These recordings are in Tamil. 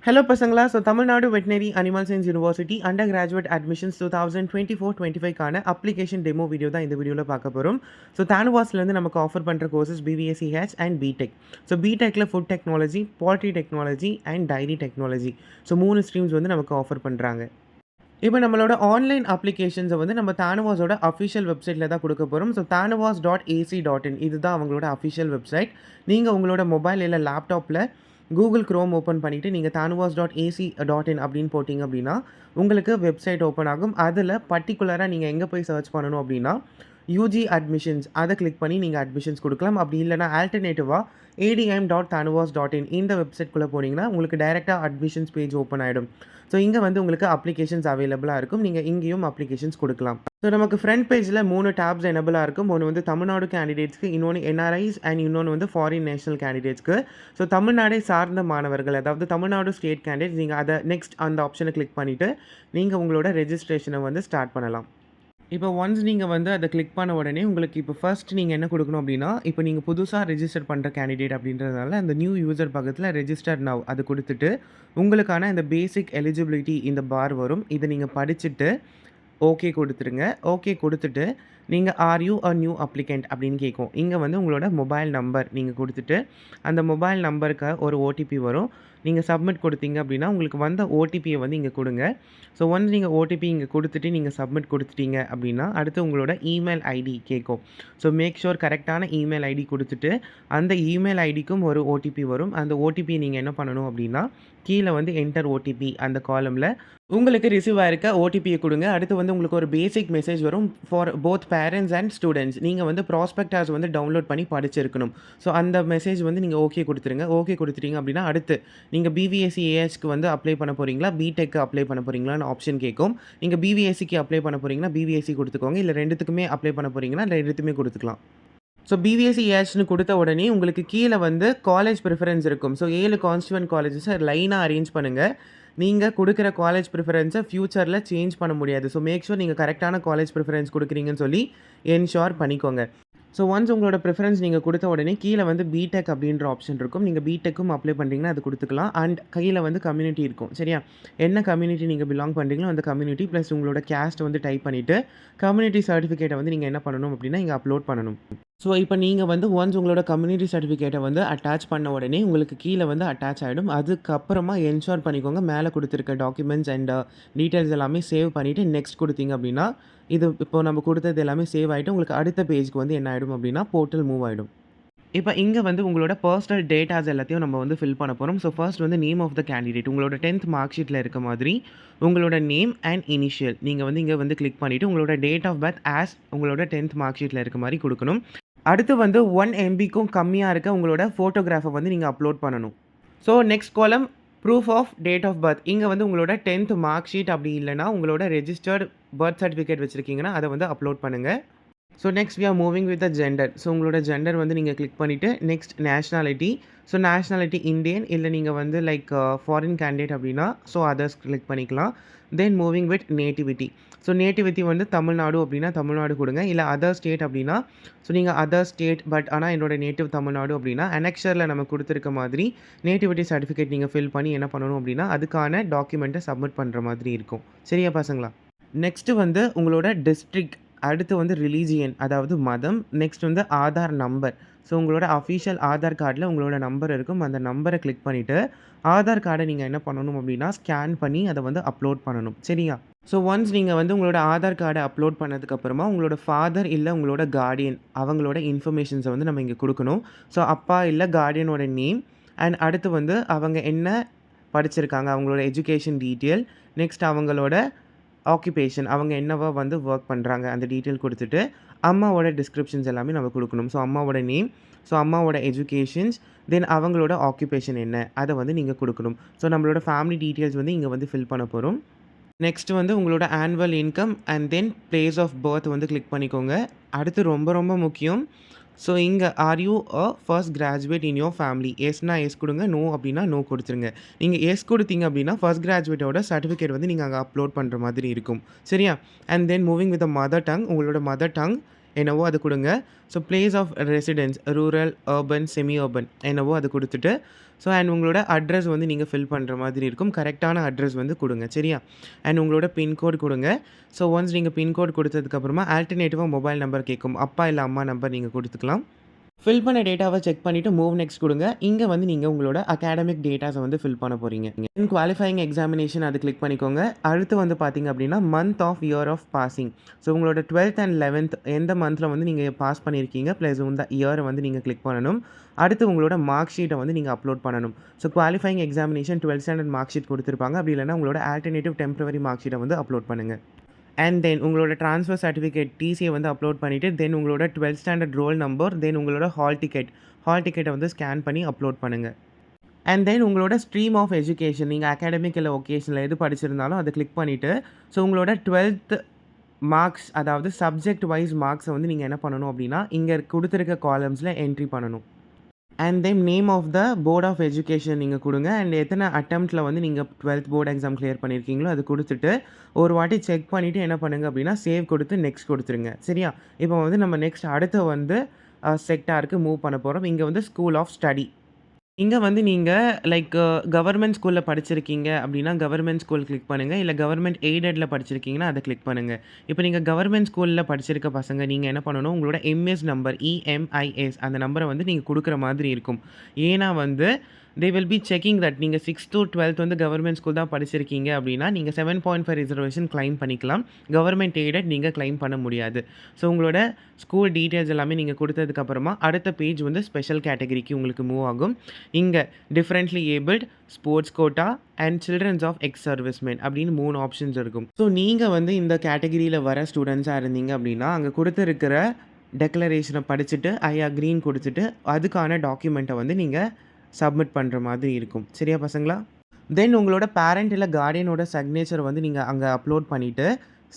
Hello பசங்களா. Tamil Nadu veterinary animal science university under graduate admissions 2024-25க்கான அப்ளிகேஷன் டெமோ வீடியோ தான் இந்த வீடியோவில் பார்க்க போகிறோம். தானுவாஸ்லேருந்து நமக்கு ஆஃபர் பண்ணுற courses BVSc H and BTech. பிடெக்கில் food technology, poultry technology and dairy technology. 3 streams வந்து நமக்கு ஆஃபர் பண்ணுறாங்க. இப்போ நம்மளோட ஆன்லைன் அப்ளிகேஷன்ஸை வந்து நம்ம தானுவாஸோட அஃபிஷியல் வெப்சைட்டில் தான் கொடுக்க போகிறோம். tanuvas.ac.in இதுதான் அவங்களோட அஃபிஷியல் வெப்சைட். நீங்கள் உங்களோட மொபைல் இல்லை லேப்டாப்பில் கூகுள் க்ரோம் ஓப்பன் பண்ணிவிட்டு நீங்கள் tanuvas.ac.in அப்படின்னு போட்டிங்க அப்படின்னா உங்களுக்கு வெப்சைட் ஓப்பன் ஆகும். அதில் பர்டிகுலராக நீங்கள் எங்கே போய் சர்ச் பண்ணணும் அப்படின்னா யூஜி அட்மிஷன்ஸ் அதை கிளிக் பண்ணி நீங்கள் அட்மிஷன்ஸ் கொடுக்கலாம். அப்படி இல்லைனா ஆல்டர்னேட்டிவாக adm.tanuvas.in இந்த வெப்சைட்குள்ளே போனீங்கன்னா உங்களுக்கு டைரெக்டாக அட்மிஷன்ஸ் பேஜ் ஓப்பன் ஆகிடும். இங்கே வந்து உங்களுக்கு அப்ளிகேஷன்ஸ் அவைலபிளாக இருக்கும். நீங்கள் இங்கேயும் அப்ளிகேஷன்ஸ் கொடுக்கலாம். நமக்கு ஃப்ரண்ட் பேஜில் 3 டேப்ஸ் எனபிளாக இருக்கும். ஒன்று வந்து தமிழ்நாடு கேண்டிடேட்ஸ்க்கு, இன்னொன்று என்ஆர்ஐஸ் அண்ட் இன்னொன்று வந்து ஃபாரின் நேஷனல் கேண்டிடேட்ஸ்க்கு. தமிழ்நாடை சார்ந்த மாணவர்கள், அதாவது தமிழ்நாடு ஸ்டேட் கேண்டிடேட்ஸ், நீங்கள் அதை நெக்ஸ்ட் அந்த ஆப்ஷனை கிளிக் பண்ணிவிட்டு நீங்கள் உங்களோட ரெஜிஸ்ட்ரேஷனை வந்து ஸ்டார்ட் பண்ணலாம். இப்போ ஒன்ஸ் நீங்கள் வந்து அதை கிளிக் பண்ண உடனே உங்களுக்கு இப்போ ஃபர்ஸ்ட் நீங்கள் என்ன கொடுக்கணும் அப்படின்னா, இப்போ நீங்கள் புதுசாக ரெஜிஸ்டர் பண்ணுற கேண்டிடேட் அப்படின்றதுனால அந்த நியூ யூசர் பக்கத்தில் ரெஜிஸ்டர் நவ் அது கொடுத்துட்டு உங்களுக்கான இந்த பேசிக் எலிஜிபிலிட்டி இந்த பார் வரும். இதை நீங்கள் படிச்சுட்டு ஓகே கொடுத்துருங்க. ஓகே கொடுத்துட்டு நீங்கள் R you a new applicant அப்படின்னு கேட்கும். இங்கே வந்து உங்களோட மொபைல் நம்பர் நீங்கள் கொடுத்துட்டு அந்த மொபைல் நம்பருக்கு ஒரு ஓடிபி வரும். நீங்கள் சப்மிட் கொடுத்தீங்க அப்படின்னா உங்களுக்கு வந்த ஓடிபியை வந்து இங்கே கொடுங்க. ஒன்ஸ் நீங்கள் ஓடிபி இங்கே கொடுத்துட்டு நீங்கள் சப்மிட் கொடுத்துட்டீங்க அப்படின்னா அடுத்து உங்களோட இமெயில் ஐடி கேட்கும். மேக் ஷூர் கரெக்டான இமெயில் ஐடி கொடுத்துட்டு அந்த இமெயில் ஐடிக்கும் ஒரு ஓடிபி வரும். அந்த ஓடிபி நீங்கள் என்ன பண்ணணும் அப்படின்னா கீழே வந்து என்டர் ஓடிபி அந்த காலமில் உங்களுக்கு ரிசீவ் ஆயிருக்க ஓடிபியை கொடுங்க. அடுத்து வந்து உங்களுக்கு ஒரு பேசிக் மெசேஜ் வரும் for both parents and students. நீங்கள் வந்து ப்ராஸ்பெக்டாஸ் வந்து டவுன்லோட் பண்ணி படிச்சிருக்கணும். அந்த மெசேஜ் வந்து நீங்கள் ஓகே கொடுத்துருங்க. ஓகே கொடுத்துட்டீங்க அப்படின்னா அடுத்து நீங்கள் பிவிஎஸ்சி ஏஹெச்க்கு வந்து அப்ளை பண்ண போகிறீங்களா, பிடெக்கு அப்ளை பண்ண போகிறீங்களான்னு ஆப்ஷன் கேட்கும். நீங்கள் பிவிஎஸ்சிக்கு அப்ளை பண்ண போகிறீங்கன்னா பிவிஎஸ்சி கொடுத்துக்கோங்க. இல்லை ரெண்டுத்துக்குமே அப்ளை பண்ண போகிறீங்கன்னா ரெண்டுத்துமே கொடுத்துக்கலாம். பிவிஎஸ்சி ஏஹெச்னு கொடுத்த உடனே உங்களுக்கு கீழே வந்து காலேஜ் ப்ரிஃபரன்ஸ் இருக்கும். 7 கான்ஸ்டியூவன்ட் காலேஜஸை லைனாக அரேஞ்ச் பண்ணுங்கள். நீங்கள் கொடுக்குற காலேஜ் ப்ரிஃபரன்ஸை ஃப்யூச்சரில் சேஞ்ச் பண்ண முடியாது. மேக் ஷூர் நீங்கள் கரெக்டான காலேஜ் ப்ரிஃபரன்ஸ் கொடுக்குறீங்கன்னு சொல்லி என்ஷூர் பண்ணிக்கோங்க. ஒன்ஸ் உங்களோட ப்ரிஃபரன்ஸ் நீங்கள் கொடுத்த உடனே கீழே வந்து பிடெக் அப்படின்ற ஆப்ஷன் இருக்கும். நீங்கள் பிடெக்கும் அப்ளை பண்ணுறீங்கன்னா அது கொடுத்துக்கலாம். அண்ட் கையில் வந்து கம்யூனிட்டி இருக்கும். சரியா, என்ன கம்யூனிட்டி நீங்கள் பிலாங் பண்ணுறீங்களோ அந்த கம்யூனிட்டி ப்ளஸ் உங்களோட கேஸ்ட் வந்து டைப் பண்ணிவிட்டு கம்யூனிட்டி சர்டிஃபிகேட்டை வந்து நீங்கள் என்ன பண்ணணும் அப்படின்னா இங்கே அப்லோட் பண்ணணும். இப்போ நீங்கள் வந்து ஒன்ஸ் உங்களோட கம்யூனிட்டி சர்டிஃபிகேட்டை வந்து அட்டாச் பண்ண உடனே உங்களுக்கு கீழே வந்து அட்டாச் ஆகிடும். அதுக்கப்புறமா என்ஷூர் பண்ணிக்கோங்க மேலே கொடுத்துருக்க டாக்குமெண்ட்ஸ் அண்ட் டீட்டெயில்ஸ் எல்லாமே சேவ் பண்ணிவிட்டு நெக்ஸ்ட் கொடுத்தீங்க அப்படின்னா இது இப்போ நம்ம கொடுத்தது எல்லாமே சேவ் ஆகிட்டு உங்களுக்கு அடுத்த பேஜ்க்கு வந்து என்ன ஆகிடும் அப்படின்னா போர்ட்டல் மூவ் ஆகிடும். இப்போ இங்கே வந்து உங்களோட பர்சனல் டேட்டாஸ் எல்லாத்தையும் நம்ம வந்து ஃபில் பண்ண போகிறோம். ஃபர்ஸ்ட் வந்து நேம் ஆஃப் த கேண்டிடேட் உங்களோட 10th மார்க் ஷீட்டில் இருக்க மாதிரி உங்களோட நேம் அண்ட் இனிஷியல் நீங்கள் வந்து இங்கே வந்து கிளிக் பண்ணிவிட்டு உங்களோட டேட் ஆஃப் பர்த் ஆஸ் உங்களோட 10th மார்க் ஷீட்டில் இருக்க மாதிரி கொடுக்கணும். அடுத்து வந்து 1 MBக்கும் கம்மியாக இருக்க உங்களோட ஃபோட்டோகிராஃபை வந்து நீங்கள் அப்லோட் பண்ணணும். Next column proof of date of birth. இங்கே வந்து உங்களோட 10th மார்க் ஷீட் அப்படி இல்லைனா உங்களோட ரெஜிஸ்டர்ட் பர்த் சர்டிஃபிகேட் வச்சுருக்கீங்கன்னா அதை வந்து அப்லோட் பண்ணுங்கள். Next we are moving with the gender. உங்களோட ஜெண்டர் வந்து நீங்கள் கிளிக் பண்ணிவிட்டு நெக்ஸ்ட் நேஷ்னாலிட்டி. நேஷ்னாலிட்டி இந்தியன் இல்லை நீங்கள் வந்து லைக் ஃபாரின் கேண்டிடேட் அப்படின்னா அதர்ஸ் கிளிக் பண்ணிக்கலாம். தென் மூவிங் வித் நேட்டிவிட்டி. நேட்டிவிட்டி வந்து தமிழ்நாடு அப்படின்னா தமிழ்நாடு கொடுங்க. இல்லை அதர் ஸ்டேட் அப்படின்னா நீங்கள் அதர் ஸ்டேட் பட் ஆனால் என்னோட நேட்டிவ் தமிழ்நாடு அப்படின்னா அனெக்ஷரில் நம்ம கொடுத்துருக்க மாதிரி நேட்டிவிட்டி சர்டிஃபிகேட் நீங்கள் ஃபில் பண்ணி என்ன பண்ணணும் அப்படின்னா அதுக்கான டாக்குமெண்ட்டை சப்மிட் பண்ணுற மாதிரி இருக்கும். சரியா பசங்களா? நெக்ஸ்ட்டு வந்து உங்களோட டிஸ்ட்ரிக்ட், அடுத்து வந்து ரிலீஜியன் அதாவது மதம், நெக்ஸ்ட் வந்து ஆதார் நம்பர். உங்களோட அஃபிஷியல் ஆதார் கார்டில் உங்களோட நம்பர் இருக்கும். அந்த நம்பரை கிளிக் பண்ணிவிட்டு ஆதார் கார்டை நீங்கள் என்ன பண்ணணும் அப்படின்னா ஸ்கேன் பண்ணி அதை வந்து அப்லோட் பண்ணணும். சரியா? ஒன்ஸ் நீங்கள் வந்து உங்களோட ஆதார் கார்டை அப்லோட் பண்ணதுக்கப்புறமா உங்களோட ஃபாதர் இல்லை உங்களோட கார்டியன் அவங்களோட இன்ஃபர்மேஷன்ஸை வந்து நம்ம இங்கே கொடுக்கணும். அப்பா இல்லை கார்டியனோட நேம் அண்ட் அடுத்து வந்து அவங்க என்ன படிச்சிருக்காங்க அவங்களோட எஜுகேஷன் டீட்டெயில், நெக்ஸ்ட் அவங்களோட ஆக்குபேஷன் அவங்க என்னவா வந்து ஒர்க் பண்ணுறாங்க அந்த டீட்டெயில் கொடுத்துட்டு அம்மாவோட டிஸ்கிரிப்ஷன்ஸ் எல்லாமே நம்ம கொடுக்கணும். அம்மாவோட நேம், அம்மாவோட எஜுகேஷன்ஸ், தென் அவங்களோட ஆக்குபேஷன் என்ன அதை வந்து நீங்கள் கொடுக்கணும். நம்மளோட ஃபேமிலி டீட்டெயில்ஸ் வந்து இங்கே வந்து ஃபில் பண்ண போகிறோம். நெக்ஸ்ட் வந்து உங்களோட annual income and then place of birth வந்து கிளிக் பண்ணிக்கோங்க. அடுத்து ரொம்ப ரொம்ப முக்கியம், இங்கே are you a first graduate in your family? எஸ்னா எஸ் கொடுங்க, நோ அப்படின்னா நோ கொடுத்துருங்க. நீங்கள் எஸ் கொடுத்தீங்க அப்படின்னா ஃபர்ஸ்ட் கிராஜுவேட்டோட சர்டிஃபிகேட் வந்து நீங்கள் அங்கே அப்லோட் பண்ணுற மாதிரி இருக்கும். சரியா? And then moving with mother tongue, உங்களோட மதர் டங் என்னவோ அது குடுங்க. So place of residence rural, urban, semi urban என்னவோ அது குடுத்துட்டு, ஸோ அண்ட் உங்களோட அட்ரஸ் வந்து நீங்க ஃபில் பண்ற மாதிரி இருக்கும். கரெக்ட்டான அட்ரஸ் வந்து குடுங்க. சரியா? அண்ட் உங்களோட பின்கோட் குடுங்க. ஸோ ஒன்ஸ் நீங்க பின்கோட் குடுத்ததுக்கப்புறமா ஆல்டர்னேட்டிவா மொபைல் நம்பர் கேட்கும். அப்பா இல்ல அம்மா நம்பர் நீங்க குடுத்துக்கலாம். ஃபில் பண்ண டேட்டாவ செக் பண்ணிட்டு மூவ் நெக்ஸ்ட் குடுங்க. இங்க வந்து நீங்க உங்களோட அகாடமிக் டேட்டாஸ வந்து ஃபில் பண்ண போறீங்க. தென் குவாலிஃபையிங் எக்ஸாமினேஷன் அது கிளிக் பண்ணிக்கோங்க. அடுத்து வந்து பார்த்தீங்க அப்படின்னா, month of year of passing. So உங்களோட 12th அண்ட் 11th எந்த மந்த்ல வந்து நீங்க பாஸ் பண்ணியிருக்கீங்க, பிளஸ் இந்த இயர வந்து நீங்க கிளிக் பண்ணணும். அடுத்து உங்களோட மார்க் ஷீட்ட வந்து நீங்க அப்லோட் பண்ணணும். So qualifying examination 12th standard mark sheet குடுத்திருப்பாங்க. அப்படி இல்லன்னா உங்களோட ஆல்டர்னேட்டிவ் டெம்பரவரி மார்க் ஷீட்ட வந்து அப்லோட் பண்ணுங்க. அண்ட் தென் உங்களோட ட்ரான்ஸ்ஃபர் சர்டிஃபிகேட் டிசியை வந்து அப்லோட் பண்ணிவிட்டு தென் உங்களோட 12th ஸ்டாண்டர்ட் ரோல் நம்பர், தென் உங்களோட ஹால் டிக்கெட்டை வந்து ஸ்கேன் பண்ணி அப்லோட் பண்ணுங்கள். அண்ட் தென் உங்களோட ஸ்ட்ரீம் ஆஃப் எஜுகேஷன் நீங்கள் அகாடமிக் இல்லை ஒகேஷனில் எது படிச்சிருந்தாலும் அதை கிளிக் பண்ணிவிட்டு ஸோ உங்களோட 12th மார்க்ஸ் அதாவது சப்ஜெக்ட் வைஸ் மார்க்ஸை வந்து நீங்கள் என்ன பண்ணணும் அப்படின்னா இங்கே கொடுத்துருக்க காலம்ஸில் என்ட்ரி பண்ணணும். And then name of the board of education நீங்கள் கொடுங்க. அண்ட் எத்தனை அட்டெம்ப்ட்டில் வந்து நீங்கள் 12th போர்டு எக்ஸாம் கிளியர் பண்ணியிருக்கீங்களோ அது கொடுத்துட்டு ஒரு வாட்டி செக் பண்ணிவிட்டு என்ன பண்ணுங்கள் அப்படின்னா சேவ் கொடுத்து நெக்ஸ்ட் கொடுத்துருங்க. சரியா? இப்போ வந்து நம்ம நெக்ஸ்ட் அடுத்து வந்து செக்டாருக்கு மூவ் பண்ண போகிறோம். இங்கே வந்து ஸ்கூல் ஆஃப் ஸ்டடி. இங்க வந்து நீங்க லைக் கவர்மெண்ட் ஸ்கூல்ல படிச்சிருக்கீங்க அப்படின்னா, கவர்மெண்ட் ஸ்கூல் கிளிக் பண்ணுங்க. இல்ல கவர்மெண்ட் எய்டட்ல படிச்சிருக்கீங்கன்னா, அத கிளிக் பண்ணுங்க. இப்ப நீங்க கவர்மெண்ட் ஸ்கூல்ல படிச்சிருக்க பசங்க, நீங்க என்ன பண்ணணும், உங்களோட எம்எஸ் நம்பர் இஎம்ஐஎஸ் அந்த நம்பர வந்து நீங்க குடுக்குற மாதிரி இருக்கும். ஏன்னா வந்து they will be checking that நீங்க 6th to 12th வந்து கவர்மெண்ட் ஸ்கூல் தான் படிச்சிருக்கீங்க அப்படின்னா, நீங்க 7.5 ரிசர்வேஷன் கிளைம் பண்ணிக்கலாம். கவர்மெண்ட் எய்டட் நீங்க கிளைம் பண்ண முடியாது. ஸோ உங்களோட ஸ்கூல் டீட்டெயில்ஸ் எல்லாமே நீங்க குடுத்ததுக்கப்புறமா, அடுத்த பேஜ் வந்து ஸ்பெஷல் கேட்டகரிக்கு உங்களுக்கு மூவ் ஆகும். இங்க differently abled, sports quota and childrens of ex servicemen அப்படின்னு 3 ஆப்ஷன்ஸ் இருக்கும். ஸோ நீங்க வந்து இந்த கேட்டகரியில வர ஸ்டூடண்ட்ஸா இருந்தீங்க அப்படின்னா, அங்க குடுத்திருக்கிற டெக்ளரேஷன படிச்சுட்டு, ஐ அக்ரீன்னு குடுத்துட்டு, அதுக்கான டாக்குமெண்ட்ட வந்து நீங்க சப்மிட் பண்ற மாதிரி இருக்கும். சரியா பசங்களா? தென் உங்களோட பேரண்ட் இல்ல கார்டியனோட சிக்னேச்சர் வந்து நீங்க அங்க அப்லோட் பண்ணிட்டு,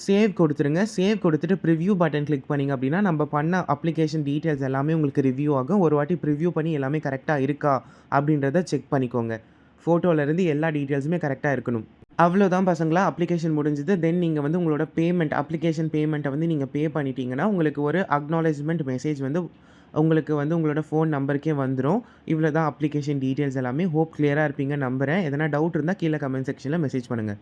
சேவ் குடுத்துருங்க. சேவ் குடுத்துட்டு ப்ரிவ்யூ பட்டன் கிளிக் பண்ணீங்க அப்படின்னா, நம்ம பண்ண அப்ளிகேஷன் டீட்டெயில்ஸ் எல்லாமே உங்களுக்கு ரிவ்யூ ஆகும். ஒரு வாட்டி ப்ரிவ்யூ பண்ணி எல்லாமே கரெக்ட்டா இருக்கா அப்படின்றத செக் பண்ணிக்கோங்க. ஃபோட்டோலேருந்து எல்லா டீட்டெயில்ஸுமே கரெக்ட்டா இருக்கணும். அவ்வளோதான் பசங்களா, அப்ளிகேஷன் முடிஞ்சுது. தென் நீங்க வந்து உங்களோட அப்ளிகேஷன் பேமெண்ட்ட வந்து நீங்க பே பண்ணிட்டீங்கன்னா, உங்களுக்கு ஒரு அக்னாலெட்ஜ்மென்ட் மெசேஜ் வந்து உங்களுக்கு வந்து உங்களோட ஃபோன் நம்பருக்கே வந்துரும். இவ்வளோ தான் அப்ளிகேஷன் டீட்டெயில்ஸ் எல்லாமே. ஹோப் கிளியரா இருப்பீங்கன்னு நம்புறேன். எதனா டவுட் இருந்தா கீழ கமெண்ட் செக்ஷன்ல மெசேஜ் பண்ணுங்க.